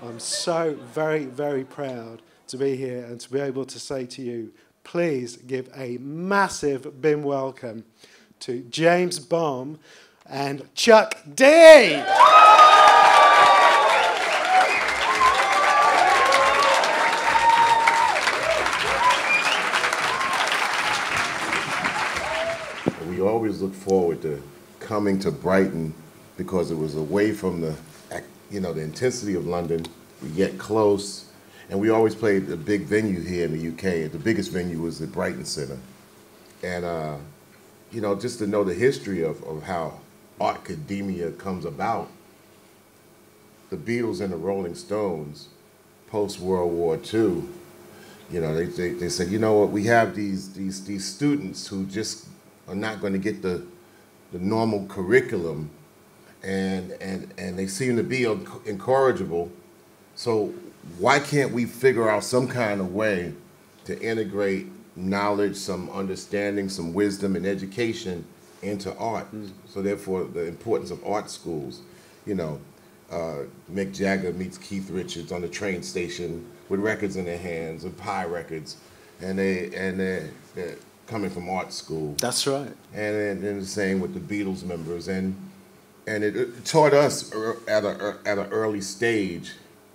I'm so very, very proud to be here and to be able to say to you, please give a massive BIMM welcome to James Baum and Chuck D. We always look forward to coming to Brighton because it was away from the, the intensity of London. We get close, and we always played a big venue here in the UK. The biggest venue was the Brighton Centre, and just to know the history of how art academia comes about. The Beatles and the Rolling Stones, post World War II, they said, you know what, we have these students who just are not going to get the normal curriculum, and they seem to be incorrigible. So why can't we figure out some kind of way to integrate knowledge, some understanding, some wisdom and education into art? So therefore the importance of art schools. Mick Jagger meets Keith Richards on the train station with records in their hands, with Pi records, and they're coming from art school. That's right. And the same with the Beatles members, and it taught us at an early stage,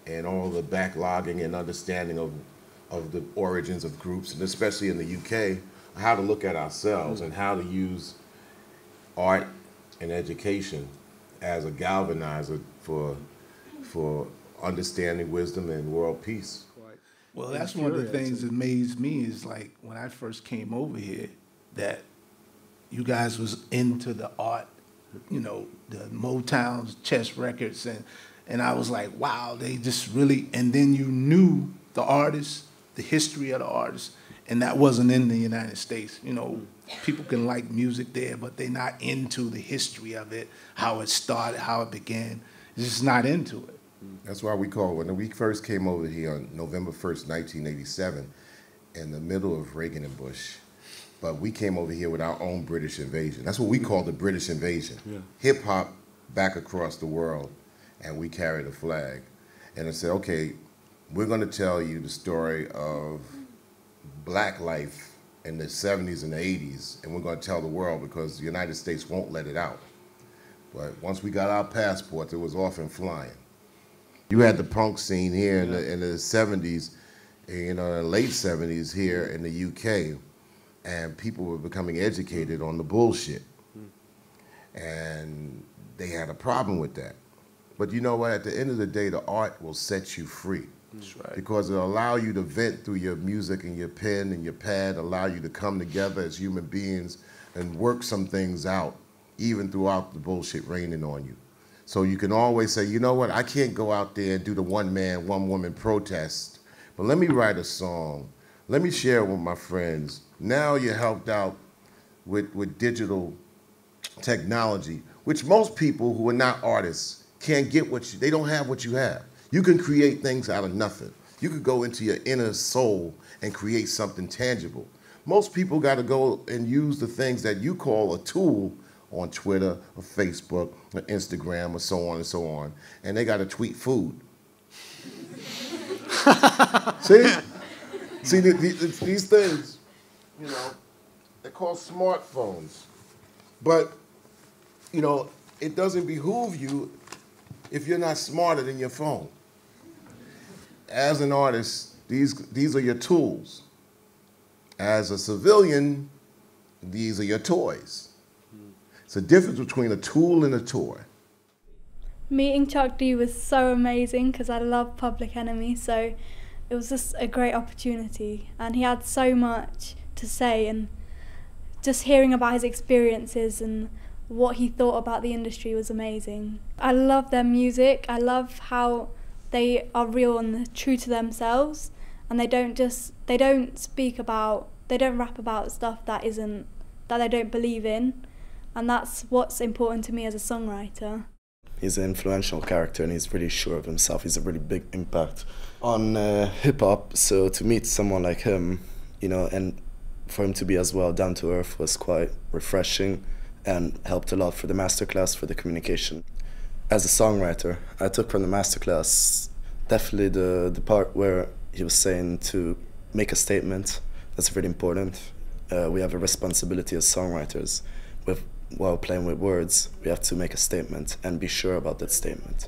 and all the backlogging and understanding of the origins of groups, and especially in the UK, how to look at ourselves and how to use art and education as a galvanizer for understanding, wisdom, and world peace. Well, that's one of the things that amazed me is like when I first came over here, that you guys was into the art, the Motown's, chess records, and I was like, wow, they just really, and then you knew the artists, the history of the artists, and that wasn't in the United States. People can like music there, but they're not into the history of it, how it started, how it began. It's just not into it. That's why when we first came over here on November 1st, 1987, in the middle of Reagan and Bush, but we came over here with our own British invasion. That's what we call the British invasion. Yeah. Hip-hop back across the world, and we carried a flag. And I said, okay, we're going to tell you the story of black life in the 70s and the 80s, and we're going to tell the world because the United States won't let it out. But once we got our passports, it was off and flying. You had the punk scene here in the 70s, the late 70s here in the UK, and people were becoming educated on the bullshit. And they had a problem with that. But you know what? At the end of the day, the art will set you free. That's right. Because it'll allow you to vent through your music and your pen and your pad, allow you to come together as human beings and work some things out, even throughout the bullshit raining on you. So you can always say, you know what, I can't go out there and do the one-man, one-woman protest, but let me write a song. Let me share it with my friends. Now you're helped out with digital technology, which most people who are not artists can't get they don't have what you have. You can create things out of nothing. You could go into your inner soul and create something tangible. Most people got to go and use the things that you call a tool on Twitter or Facebook or Instagram or so on and so on, and they got to tweet food. See these things, they're called smartphones. But, it doesn't behoove you if you're not smarter than your phone. As an artist, these are your tools. As a civilian, these are your toys. It's a difference between a tool and a toy. Meeting Chuck D was so amazing because I love Public Enemy, so it was just a great opportunity, and he had so much to say, and just hearing about his experiences and what he thought about the industry was amazing. I love their music. I love how they are real and true to themselves, and they don't rap about stuff that they don't believe in, and that's what's important to me as a songwriter. He's an influential character and he's really sure of himself. He's a really big impact on hip-hop, so to meet someone like him, and for him to be as well down to earth was quite refreshing and helped a lot for the masterclass, for the communication. As a songwriter, I took from the masterclass Definitely the part where he was saying to make a statement, that's really important. We have a responsibility as songwriters. While playing with words, we have to make a statement and be sure about that statement.